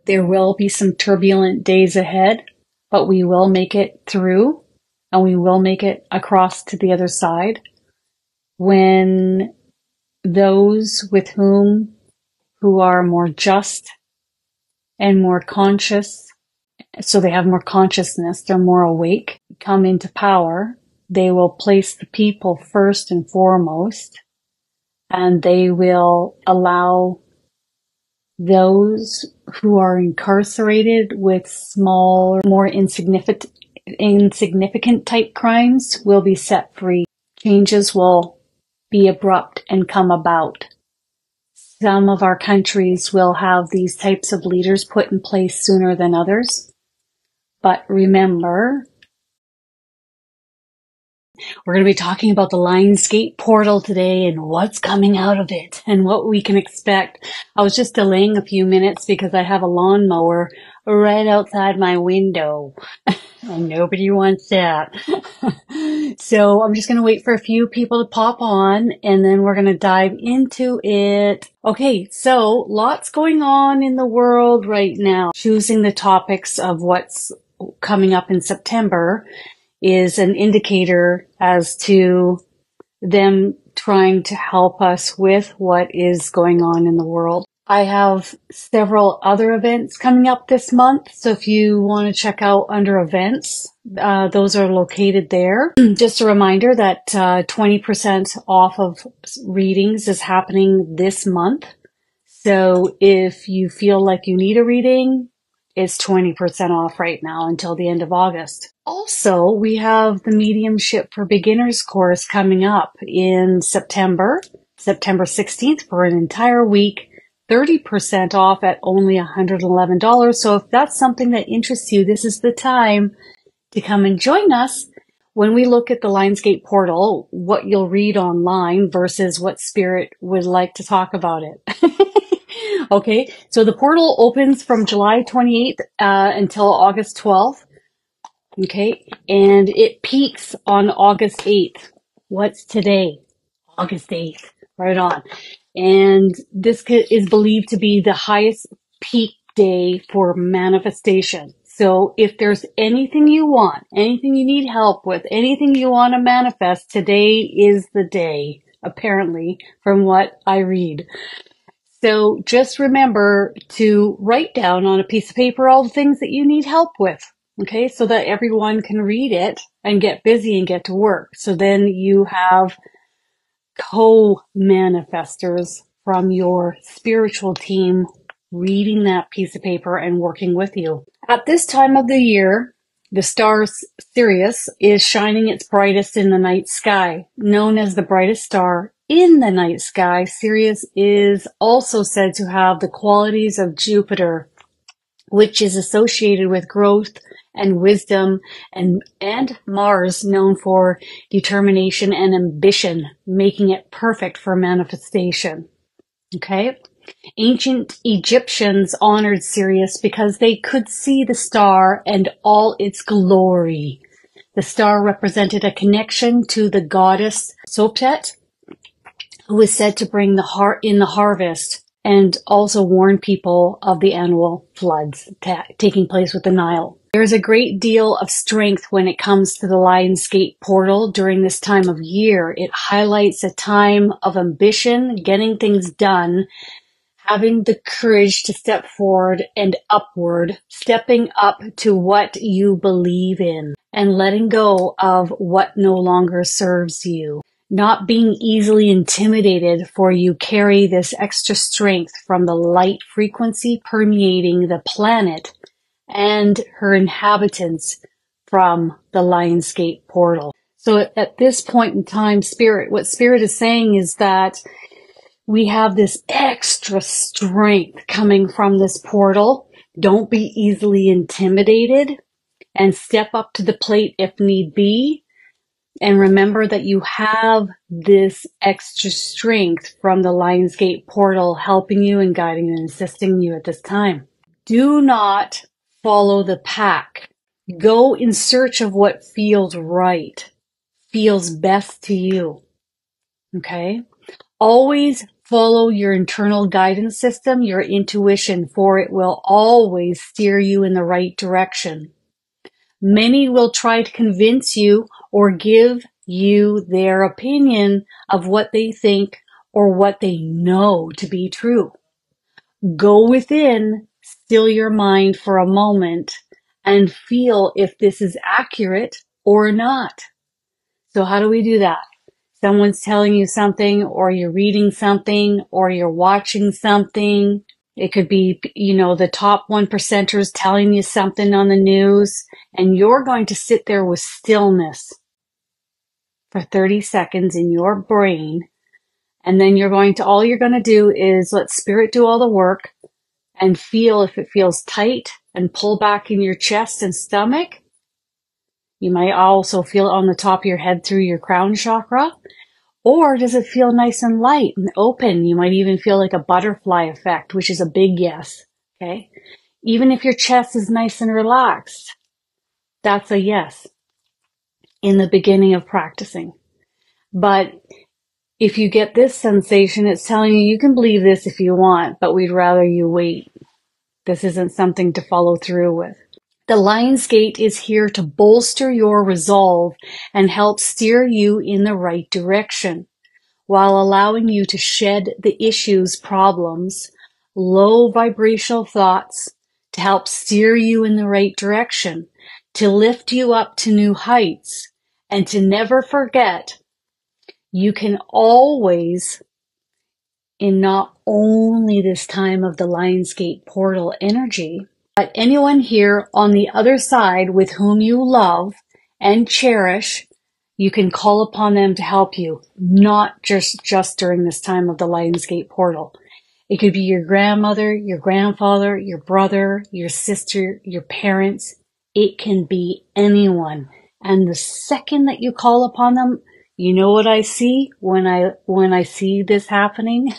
There will be some turbulent days ahead, but we will make it through, and we will make it across to the other side when those with who are more just and more conscious, so they have more consciousness, they're more awake, come into power. They will place the people first and foremost, and they will allow those who are incarcerated with small, more insignificant type crimes will be set free. Changes will be abrupt and come about. Some of our countries will have these types of leaders put in place sooner than others. But remember, we're going to be talking about the Lionsgate portal today and what's coming out of it and what we can expect. I was just delaying a few minutes because I have a lawnmower right outside my window and nobody wants that. So I'm just going to wait for a few people to pop on and then we're going to dive into it. Okay, so lots going on in the world right now. Choosing the topics of what's coming up in September is an indicator as to them trying to help us with what is going on in the world. I have several other events coming up this month, so if you want to check out under events, those are located there. Just a reminder that 20% off of readings is happening this month. So if you feel like you need a reading, it's 20% off right now until the end of August. Also, we have the Mediumship for Beginners course coming up in September 16th for an entire week, 30% off at only $111. So if that's something that interests you, this is the time to come and join us when we look at the Lionsgate portal, what you'll read online versus what Spirit would like to talk about it. Okay, so the portal opens from July 28th until August 12th. Okay, and it peaks on August 8th. What's today? August 8th. Right on. And this is believed to be the highest peak day for manifestation. So if there's anything you want, anything you need help with, anything you want to manifest, today is the day, apparently, from what I read. So just remember to write down on a piece of paper all the things that you need help with, okay, so that everyone can read it and get busy and get to work. So then you have co-manifestors from your spiritual team reading that piece of paper and working with you. At this time of the year, the star Sirius is shining its brightest in the night sky. Known as the brightest star in the night sky, Sirius is also said to have the qualities of Jupiter, which is associated with growth and wisdom, and Mars, known for determination and ambition, making it perfect for manifestation. Okay? Ancient Egyptians honored Sirius because they could see the star and all its glory. The star represented a connection to the goddess Sopet, who is said to bring in the harvest and also warn people of the annual floods taking place with the Nile. There's a great deal of strength when it comes to the Lionsgate portal during this time of year. It highlights a time of ambition, getting things done, having the courage to step forward and upward, stepping up to what you believe in, and letting go of what no longer serves you. Not being easily intimidated, for you carry this extra strength from the light frequency permeating the planet and her inhabitants from the Lionsgate portal. So at this point in time, what Spirit is saying is that we have this extra strength coming from this portal. Don't be easily intimidated and step up to the plate if need be. And remember that you have this extra strength from the Lionsgate portal helping you and guiding and assisting you at this time. Do not follow the pack. Go in search of what feels right, feels best to you. Okay? Always Follow your internal guidance system, your intuition, for it will always steer you in the right direction. Many will try to convince you or give you their opinion of what they think or what they know to be true. Go within, still your mind for a moment, and feel if this is accurate or not. So how do we do that? Someone's telling you something, or you're reading something, or you're watching something. It could be, the top 1%ers telling you something on the news, and you're going to sit there with stillness for 30 seconds in your brain. And then all you're going to do is let spirit do all the work and feel if it feels tight and pull back in your chest and stomach. You might also feel it on the top of your head through your crown chakra. Or does it feel nice and light and open? You might even feel like a butterfly effect, which is a big yes. Okay. Even if your chest is nice and relaxed, that's a yes in the beginning of practicing. But if you get this sensation, it's telling you can believe this if you want, but we'd rather you wait. This isn't something to follow through with. The Lion's Gate is here to bolster your resolve and help steer you in the right direction, while allowing you to shed the issues, problems, low vibrational thoughts, to help steer you in the right direction, to lift you up to new heights, and to never forget you can always, in not only this time of the Lion's Gate portal energy, but anyone here on the other side with whom you love and cherish, you can call upon them to help you, not just during this time of the Lion's Gate portal. It could be your grandmother, your grandfather, your brother, your sister, your parents. It can be anyone. And the second that you call upon them, you know what I see when I see this happening?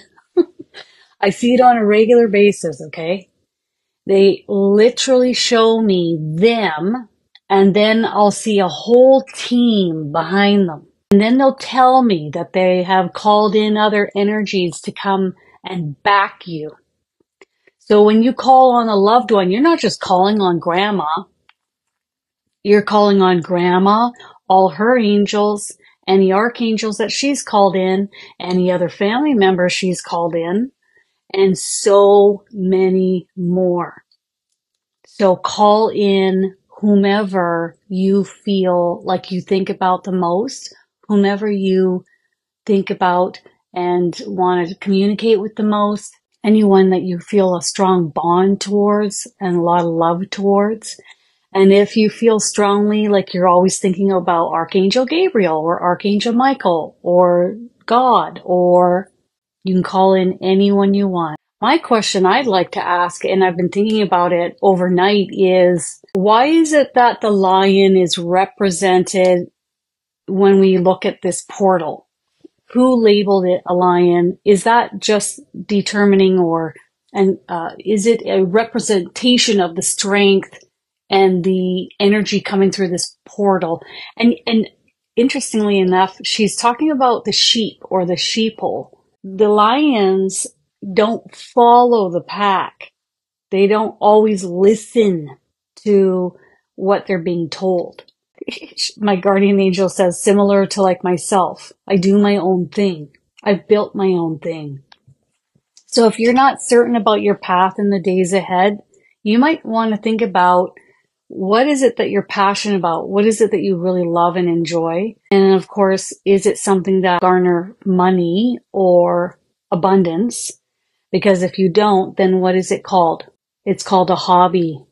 I see it on a regular basis, okay? They literally show me them, and then I'll see a whole team behind them. And then they'll tell me that they have called in other energies to come and back you. So when you call on a loved one, you're not just calling on grandma. You're calling on grandma, all her angels, any archangels that she's called in, any other family members she's called in, and so many more. So call in whomever you feel like you think about the most, whomever you think about and want to communicate with the most, anyone that you feel a strong bond towards and a lot of love towards. And if you feel strongly like you're always thinking about Archangel Gabriel or Archangel Michael or God, or you can call in anyone you want. My question I'd like to ask, and I've been thinking about it overnight, is why is it that the lion is represented when we look at this portal? Who labeled it a lion? Is that just determining is it a representation of the strength and the energy coming through this portal? And interestingly enough, she's talking about the sheep or the sheeple. The lions don't follow the pack. They don't always listen to what they're being told. My guardian angel says, similar to like myself, I do my own thing. I've built my own thing. So if you're not certain about your path in the days ahead, you might want to think about what is it that you're passionate about? What is it that you really love and enjoy? And of course, is it something that garner money or abundance? Because if you don't, then what is it called? It's called a hobby.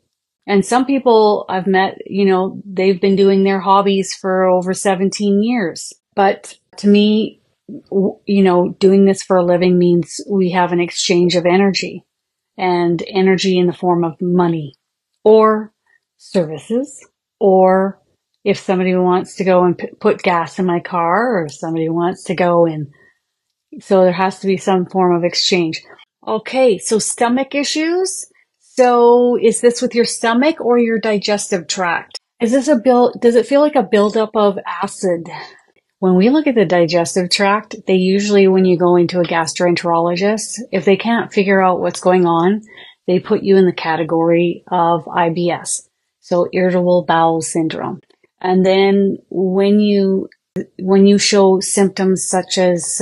And some people I've met, they've been doing their hobbies for over 17 years. But to me, doing this for a living means we have an exchange of energy, and energy in the form of money or services, or if somebody wants to go and put gas in my car, or somebody wants to go and so there has to be some form of exchange. Okay, so stomach issues. So is this with your stomach or your digestive tract? Is this does it feel like a buildup of acid When we look at the digestive tract, they usually, when you go into a gastroenterologist, if they can't figure out what's going on, they put you in the category of IBS. So irritable bowel syndrome. And then when you show symptoms such as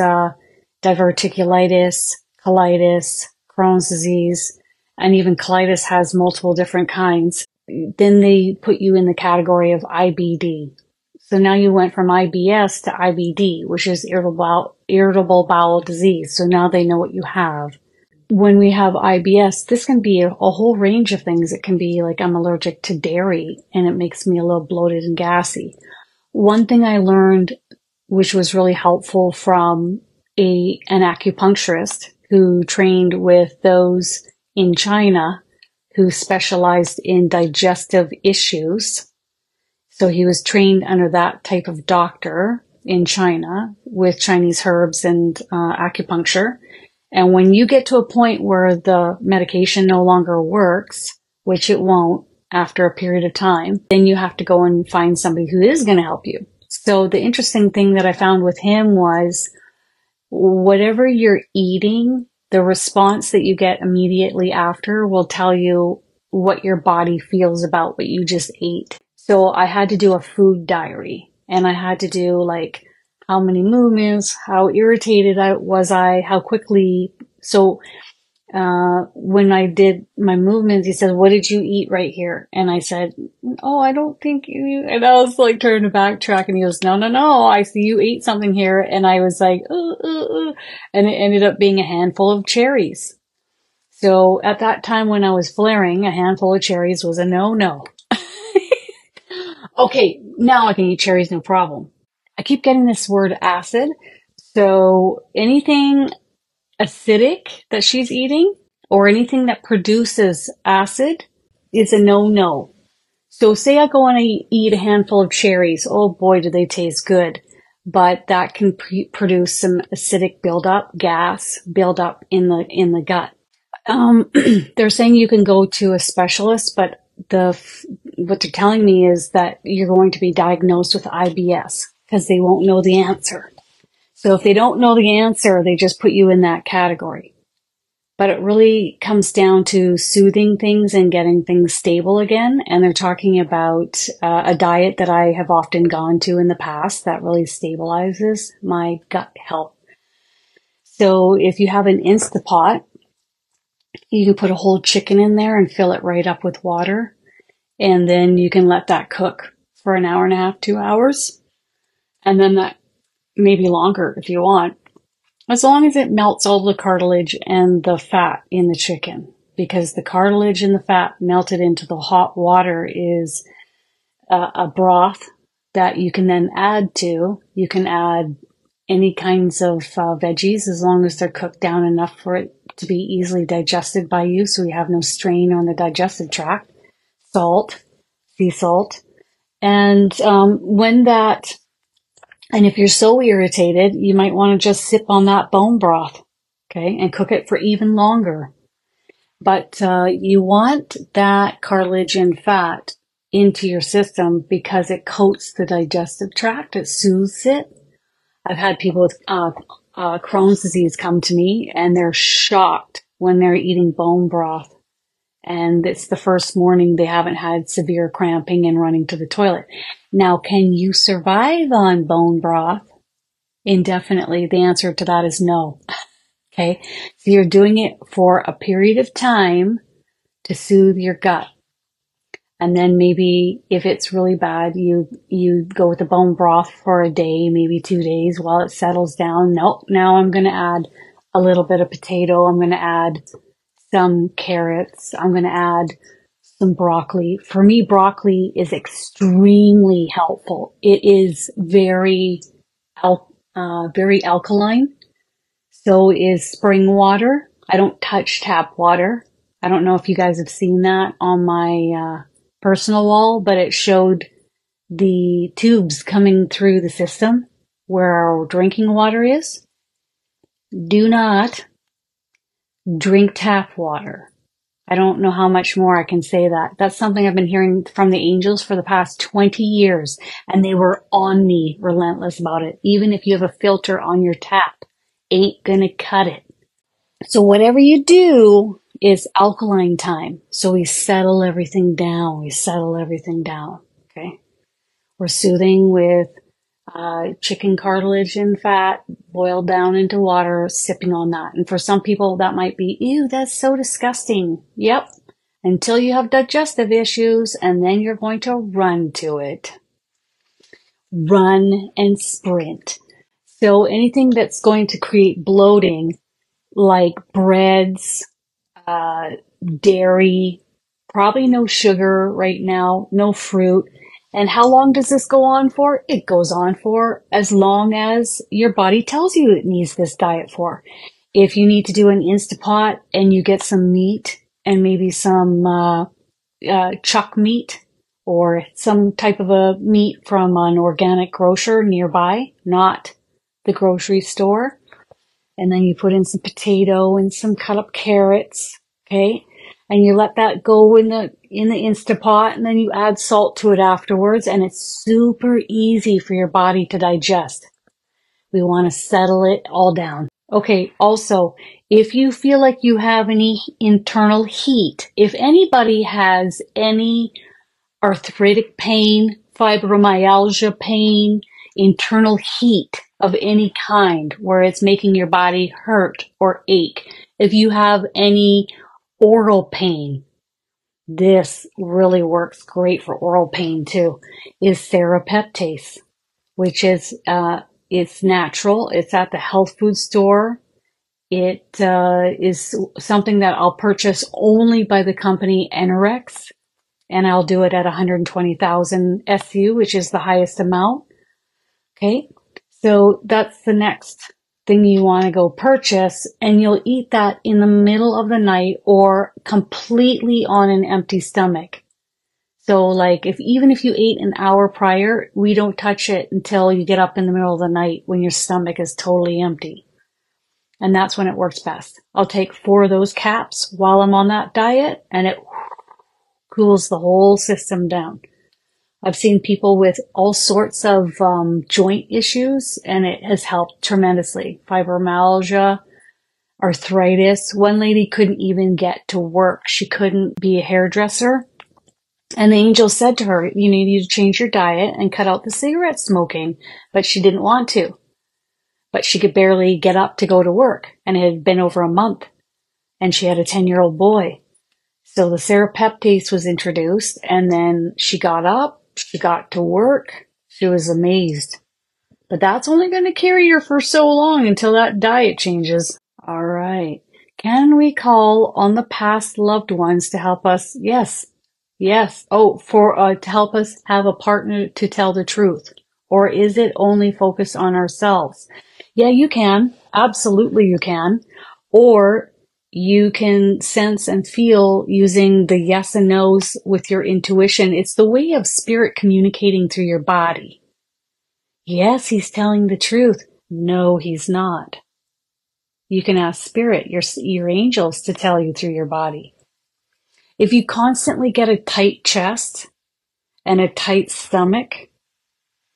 diverticulitis, colitis, Crohn's disease, and even colitis has multiple different kinds, then they put you in the category of IBD. So now you went from IBS to IBD, which is irritable bowel disease. So now they know what you have. When we have IBS, this can be a whole range of things. It can be like I'm allergic to dairy and it makes me a little bloated and gassy. One thing I learned, which was really helpful from an acupuncturist who trained with those in China who specialized in digestive issues. So he was trained under that type of doctor in China with Chinese herbs and acupuncture. And when you get to a point where the medication no longer works, which it won't after a period of time, then you have to go and find somebody who is going to help you. So the interesting thing that I found with him was whatever you're eating, the response that you get immediately after will tell you what your body feels about what you just ate. So I had to do a food diary, and I had to do like how many movements, how irritated was I, how quickly. So when I did my movements, he said, "What did you eat right here?" And I said, "Oh, I don't think you," and I was like trying to backtrack, and he goes, no, I see you ate something here. And I was like, and it ended up being a handful of cherries. So at that time when I was flaring, a handful of cherries was a no. Okay, now I can eat cherries, no problem. I keep getting this word acid. So anything acidic that she's eating or anything that produces acid is a no. So say I go and I eat a handful of cherries. Oh boy, do they taste good. But that can produce some acidic buildup, gas buildup in the gut. They're saying you can go to a specialist, but what they're telling me is that you're going to be diagnosed with IBS because they won't know the answer. So if they don't know the answer, they just put you in that category. But it really comes down to soothing things and getting things stable again. And they're talking about a diet that I have often gone to in the past that really stabilizes my gut health. So if you have an Instapot, you can put a whole chicken in there and fill it right up with water. And then you can let that cook for an hour and a half, 2 hours. And then that maybe longer if you want. As long as it melts all the cartilage and the fat in the chicken. Because the cartilage and the fat melted into the hot water is a broth that you can then add to. You can add any kinds of veggies as long as they're cooked down enough for it to be easily digested by you so you have no strain on the digestive tract. Salt, sea salt. And and if you're so irritated, you might want to just sip on that bone broth, okay, and cook it for even longer. But you want that cartilage and fat into your system because it coats the digestive tract. It soothes it. I've had people with Crohn's disease come to me, and they're shocked when they're eating bone broth. And it's the first morning they haven't had severe cramping and running to the toilet. Now, can you survive on bone broth indefinitely? The answer to that is no. Okay. So you're doing it for a period of time to soothe your gut. And then maybe if it's really bad, you go with the bone broth for a day, maybe 2 days while it settles down. Nope. Now I'm going to add a little bit of potato. I'm going to add some carrots. I'm going to add some broccoli. For me, broccoli is extremely helpful. It is very alkaline. So is spring water. I don't touch tap water. I don't know if you guys have seen that on my personal wall, but it showed the tubes coming through the system where our drinking water is. Do not drink tap water. I don't know how much more I can say that. That's something I've been hearing from the angels for the past 20 years, and they were on me, relentless about it. Even if you have a filter on your tap, ain't gonna cut it. So whatever you do is alkaline time. So we settle everything down. We settle everything down. Okay. We're soothing with chicken cartilage and fat boiled down into water, sipping on that. And for some people, that might be, ew, that's so disgusting. Yep. Until you have digestive issues, and then you're going to run to it. Run and sprint. So anything that's going to create bloating, like breads, dairy, probably no sugar right now, no fruit. And how long does this go on for? It goes on for as long as your body tells you it needs this diet for. If you need to do an Instapot and you get some meat and maybe some chuck meat or some type of a meat from an organic grocer nearby, not the grocery store, and then you put in some potato and some cut up carrots, okay? And you let that go in the Instapot, and then you add salt to it afterwards, and it's super easy for your body to digest. We want to settle it all down. Okay, also, if you feel like you have any internal heat, if anybody has any arthritic pain, fibromyalgia pain, internal heat of any kind where it's making your body hurt or ache. If you have any oral pain, this really works great for oral pain too, is serapeptase, which is, it's natural. It's at the health food store. It is something that I'll purchase only by the company Enerex, and I'll do it at 120,000 SU, which is the highest amount. Okay. So that's the next thing you want to go purchase, and you'll eat that in the middle of the night or completely on an empty stomach. So like even if you ate an hour prior, we don't touch it until you get up in the middle of the night when your stomach is totally empty. And that's when it works best. I'll take 4 of those caps while I'm on that diet, and it cools the whole system down. I've seen people with all sorts of joint issues, and it has helped tremendously. Fibromyalgia, arthritis. One lady couldn't even get to work. She couldn't be a hairdresser. And the angel said to her, you need to change your diet and cut out the cigarette smoking. But she didn't want to. But she could barely get up to go to work. And it had been over a month. And she had a 10-year-old boy. So the serapeptase was introduced, and then she got up. She got to work. She was amazed. But that's only going to carry her for so long until that diet changes. All right. Can we call on the past loved ones to help us? Yes. Yes. Oh, to help us have a partner to tell the truth. Or is it only focused on ourselves? Yeah, you can. Absolutely you can. Or you can sense and feel using the yes and no's with your intuition. It's the way of spirit communicating through your body. Yes, he's telling the truth. No, he's not. You can ask spirit, your angels, to tell you through your body. If you constantly get a tight chest and a tight stomach,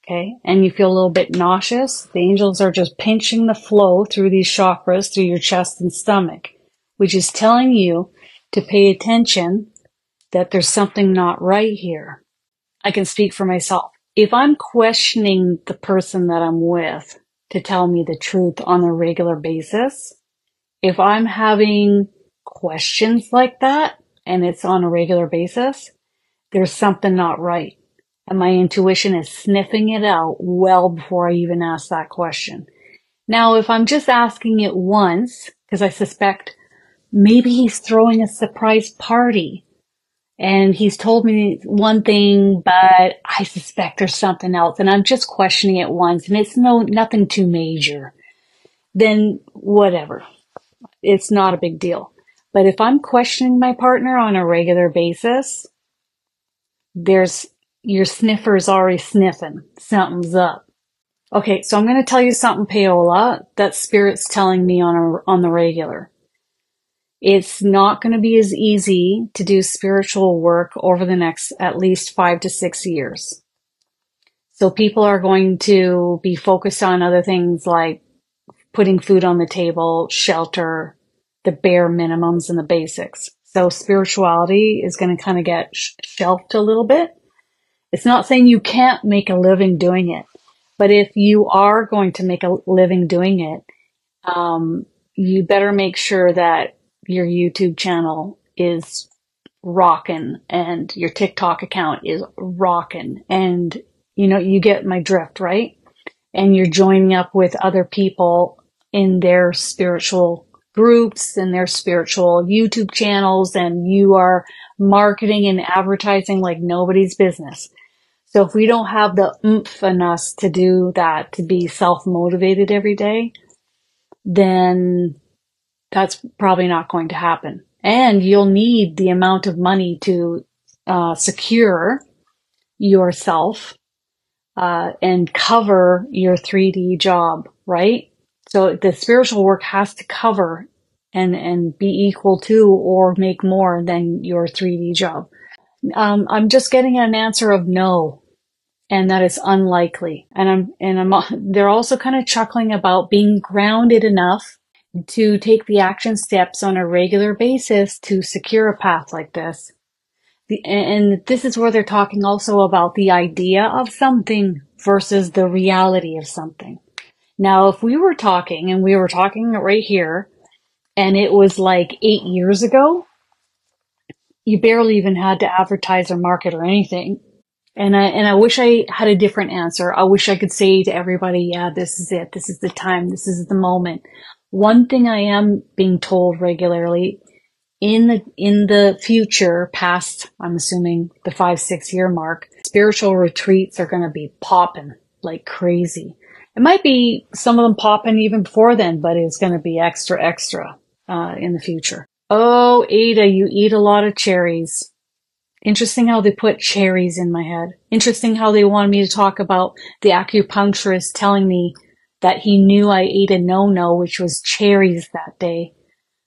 okay, and you feel a little bit nauseous, the angels are just pinching the flow through these chakras, through your chest and stomach, which is telling you to pay attention that there's something not right here. I can speak for myself. If I'm questioning the person that I'm with to tell me the truth on a regular basis, if I'm having questions like that and it's on a regular basis, there's something not right. And my intuition is sniffing it out well before I even ask that question. Now, if I'm just asking it once, because I suspect maybe he's throwing a surprise party and he's told me one thing, but I suspect there's something else, and I'm just questioning it once and it's nothing too major, then whatever. It's not a big deal. But if I'm questioning my partner on a regular basis, your sniffer's already sniffing. Something's up. Okay, so I'm going to tell you something, Paola, that spirit's telling me on the regular. It's not going to be as easy to do spiritual work over the next at least 5 to 6 years. So people are going to be focused on other things like putting food on the table, shelter, the bare minimums and the basics. So spirituality is going to kind of get shelved a little bit. It's not saying you can't make a living doing it, but if you are going to make a living doing it, you better make sure that your YouTube channel is rocking and your TikTok account is rocking, and you get my drift, right? And you're joining up with other people in their spiritual groups and their spiritual YouTube channels, and you are marketing and advertising like nobody's business. So if we don't have the oomph in us to do that, to be self-motivated every day, then that's probably not going to happen. And you'll need the amount of money to secure yourself and cover your 3D job, right? So the spiritual work has to cover and be equal to or make more than your 3D job. I'm just getting an answer of no, and that is unlikely. And they're also kind of chuckling about being grounded enough to take the action steps on a regular basis to secure a path like this. And this is where they're talking also about the idea of something versus the reality of something. Now, if we were talking, and we were talking right here, and it was like 8 years ago, you barely even had to advertise or market or anything. And I wish I had a different answer. I wish I could say to everybody, yeah, this is it. This is the time. This is the moment. One thing I am being told regularly in the future, past, I'm assuming the 5-6 year mark, spiritual retreats are going to be popping like crazy. It might be some of them popping even before then, but it's going to be extra in the future. Oh, Ada, you eat a lot of cherries. Interesting how they put cherries in my head. Interesting how they wanted me to talk about the acupuncturist telling me that he knew I ate a no-no, which was cherries that day.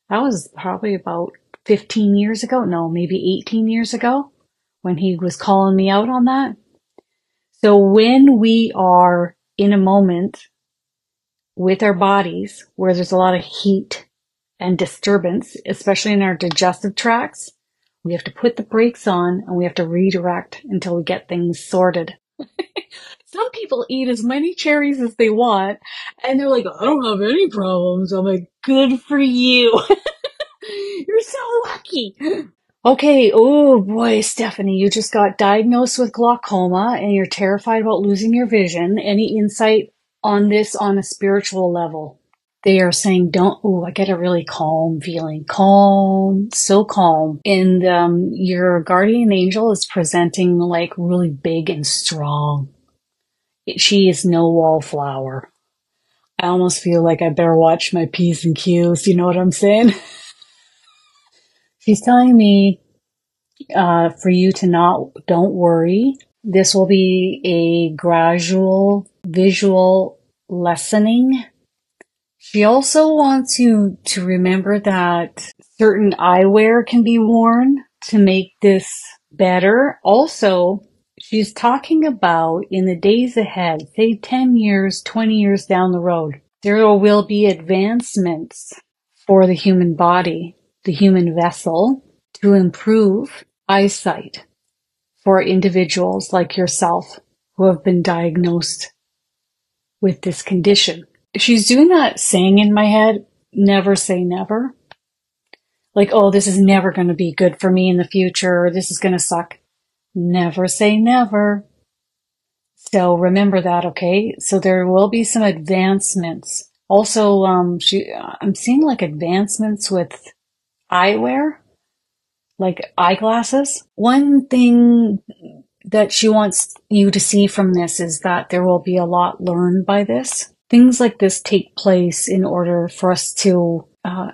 That was probably about 15 years ago. No, maybe 18 years ago when he was calling me out on that. So when we are in a moment with our bodies where there's a lot of heat and disturbance, especially in our digestive tracts, we have to put the brakes on and we have to redirect until we get things sorted. Some people eat as many cherries as they want, and they're like, I don't have any problems. I'm like, good for you. You're so lucky. Okay, oh boy, Stephanie, you just got diagnosed with glaucoma and you're terrified about losing your vision. Any insight on this on a spiritual level? They are saying, I get a really calm feeling. Calm, so calm. And your guardian angel is presenting like really big and strong. She is no wallflower. I almost feel like I better watch my P's and Q's. You know what I'm saying? She's telling me for you to don't worry. This will be a gradual visual lessening. She also wants you to remember that certain eyewear can be worn to make this better. Also, she's talking about in the days ahead, say 10 years, 20 years down the road, there will be advancements for the human body, the human vessel, to improve eyesight for individuals like yourself who have been diagnosed with this condition. She's doing that saying in my head, never say never. Like, oh, this is never going to be good for me in the future. This is going to suck. Never say never. So remember that, okay? So there will be some advancements. Also, I'm seeing like advancements with eyewear, like eyeglasses. One thing that she wants you to see from this is that there will be a lot learned by this. Things like this take place in order for us to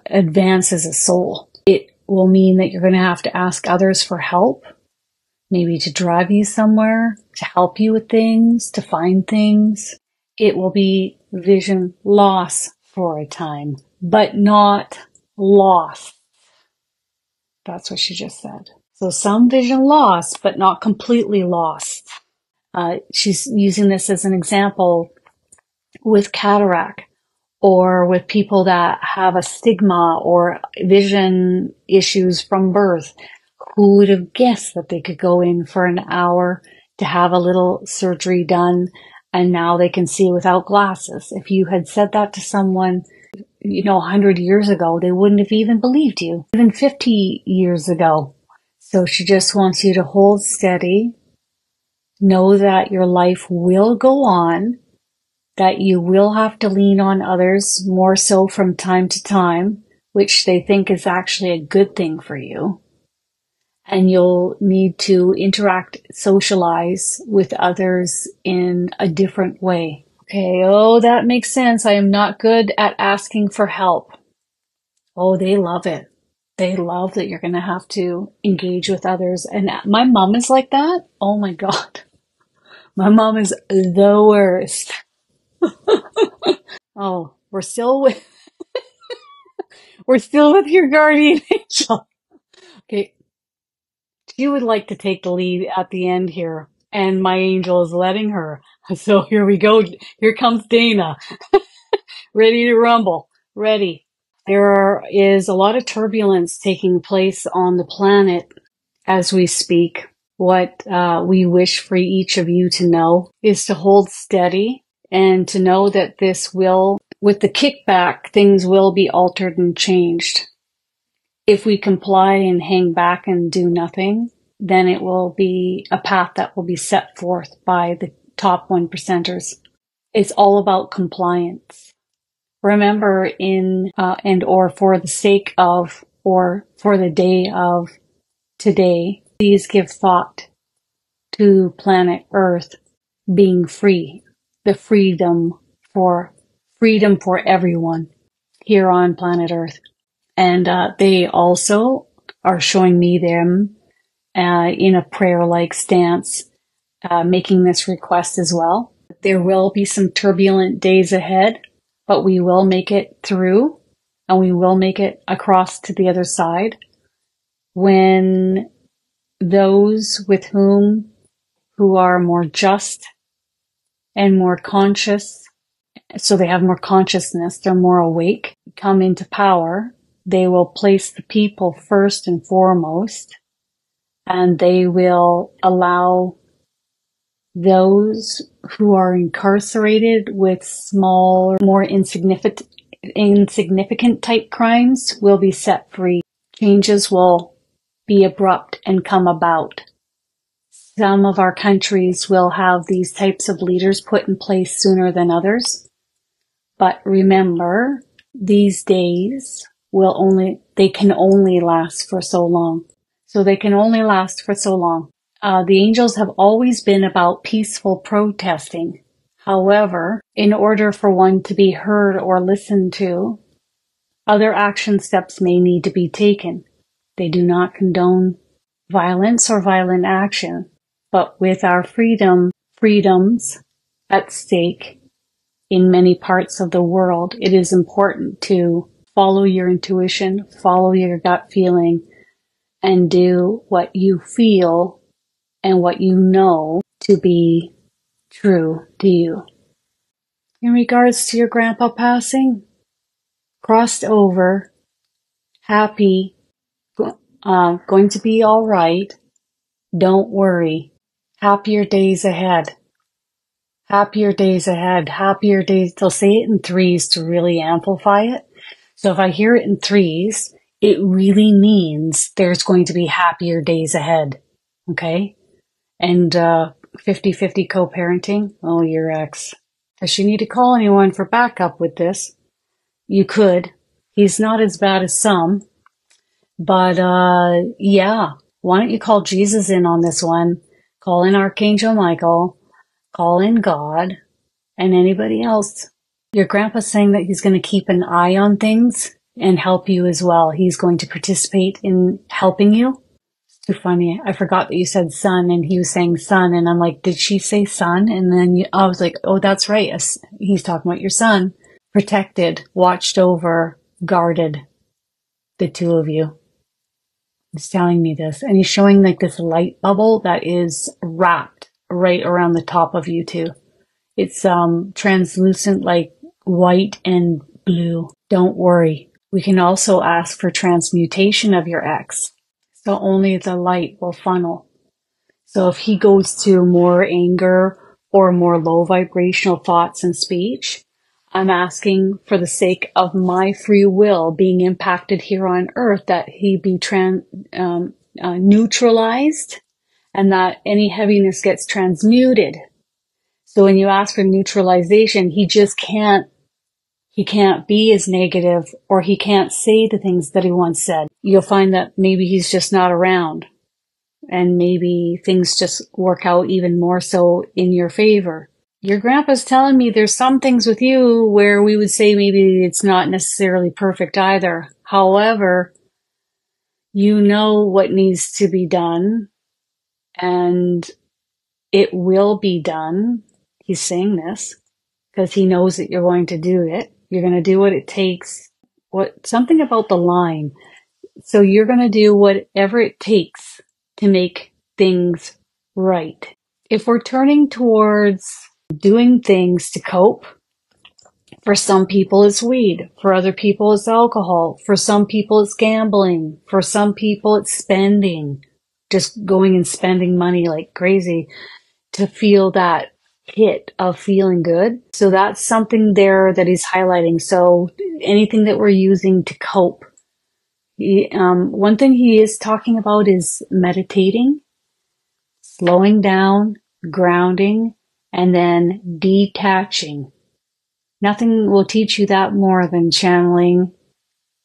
advance as a soul. It will mean that you're going to have to ask others for help, maybe to drive you somewhere, to help you with things, to find things. It will be vision loss for a time, but not loss. That's what she just said. So some vision lost, but not completely lost. She's using this as an example with cataract or with people that have a stigma or vision issues from birth. Who would have guessed that they could go in for an hour to have a little surgery done and now they can see without glasses? If you had said that to someone, 100 years ago, they wouldn't have even believed you, even 50 years ago. So she just wants you to hold steady, know that your life will go on, that you will have to lean on others more so from time to time, which they think is actually a good thing for you. And you'll need to interact, socialize with others in a different way. Okay, oh, that makes sense. I am not good at asking for help. Oh, they love it. They love that you're going to have to engage with others. And my mom is like that. Oh my God. My mom is the worst. Oh, we're still with your guardian angel. Okay. She would like to take the lead at the end here, and my angel is letting her. So here we go. Here comes Dana. Ready to rumble. Ready. There is a lot of turbulence taking place on the planet as we speak. What we wish for each of you to know is to hold steady and to know that this will, with the kickback, things will be altered and changed. If we comply and hang back and do nothing, then it will be a path that will be set forth by the top 1%ers. It's all about compliance. Remember, or for the sake of, or for the day of today, please give thought to planet Earth being free, the freedom for everyone here on planet Earth. And they also are showing me them in a prayer-like stance, making this request as well. There will be some turbulent days ahead, but we will make it through, and we will make it across to the other side when those with who are more just and more conscious, so they have more consciousness, they're more awake, come into power. They will place the people first and foremost, and they will allow those who are incarcerated with small, more insignificant type crimes will be set free. Changes will be abrupt and come about. Some of our countries will have these types of leaders put in place sooner than others. But remember, these days they can only last for so long. So they can only last for so long. The angels have always been about peaceful protesting. However, in order for one to be heard or listened to, other action steps may need to be taken. They do not condone violence or violent action, but with our freedoms at stake in many parts of the world, it is important to follow your intuition, follow your gut feeling, and do what you feel and what you know to be true to you. In regards to your grandpa passing, crossed over, happy, going to be all right. Don't worry. Happier days ahead. Happier days ahead. Happier days. They'll say it in threes to really amplify it. So if I hear it in threes, it really means there's going to be happier days ahead. Okay? And 50-50 co-parenting. Oh, your ex. Does she need to call anyone for backup with this? You could. He's not as bad as some. But, yeah. Why don't you call Jesus in on this one? Call in Archangel Michael. Call in God. And anybody else. Your grandpa's saying that he's going to keep an eye on things and help you as well. He's going to participate in helping you. It's too funny. I forgot that you said son, and he was saying son, and I'm like, did she say son? And then I was like, oh, that's right. He's talking about your son. Protected, watched over, guarded, the two of you. He's telling me this, and he's showing like this light bubble that is wrapped right around the top of you too. It's translucent, like white and blue. Don't worry. We can also ask for transmutation of your ex. So only the light will funnel. So if he goes to more anger or more low vibrational thoughts and speech, I'm asking for the sake of my free will being impacted here on earth that he be neutralized and that any heaviness gets transmuted. So when you ask for neutralization, he can't be as negative, or he can't say the things that he once said. You'll find that maybe he's just not around, and maybe things just work out even more so in your favor. Your grandpa's telling me there's some things with you where we would say maybe it's not necessarily perfect either. However, you know what needs to be done, and it will be done. He's saying this because he knows that you're going to do it. You're going to do what it takes. Something about the line. So you're going to do whatever it takes to make things right. If we're turning towards doing things to cope, for some people it's weed, for other people it's alcohol, for some people it's gambling, for some people it's spending, just going and spending money like crazy to feel that hit of feeling good. So that's something there that he's highlighting. So anything that we're using to cope. One thing he is talking about is meditating, slowing down, grounding, and then detaching. Nothing will teach you that more than channeling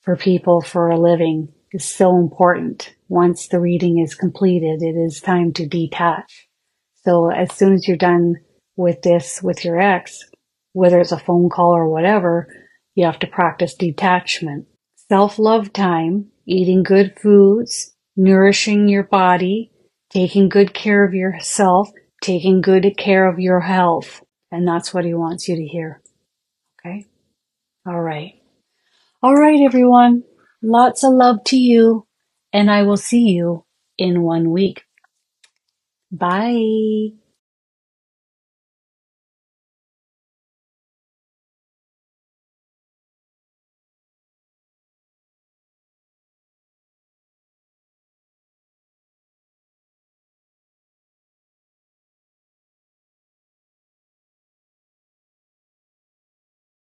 for people for a living is so important. Once the reading is completed, it is time to detach. So as soon as you're done with this with your ex, whether it's a phone call or whatever, you have to practice detachment. Self-love time, eating good foods, nourishing your body, taking good care of yourself, taking good care of your health. And that's what he wants you to hear. Okay? All right. All right, everyone. Lots of love to you, and I will see you in 1 week. Bye.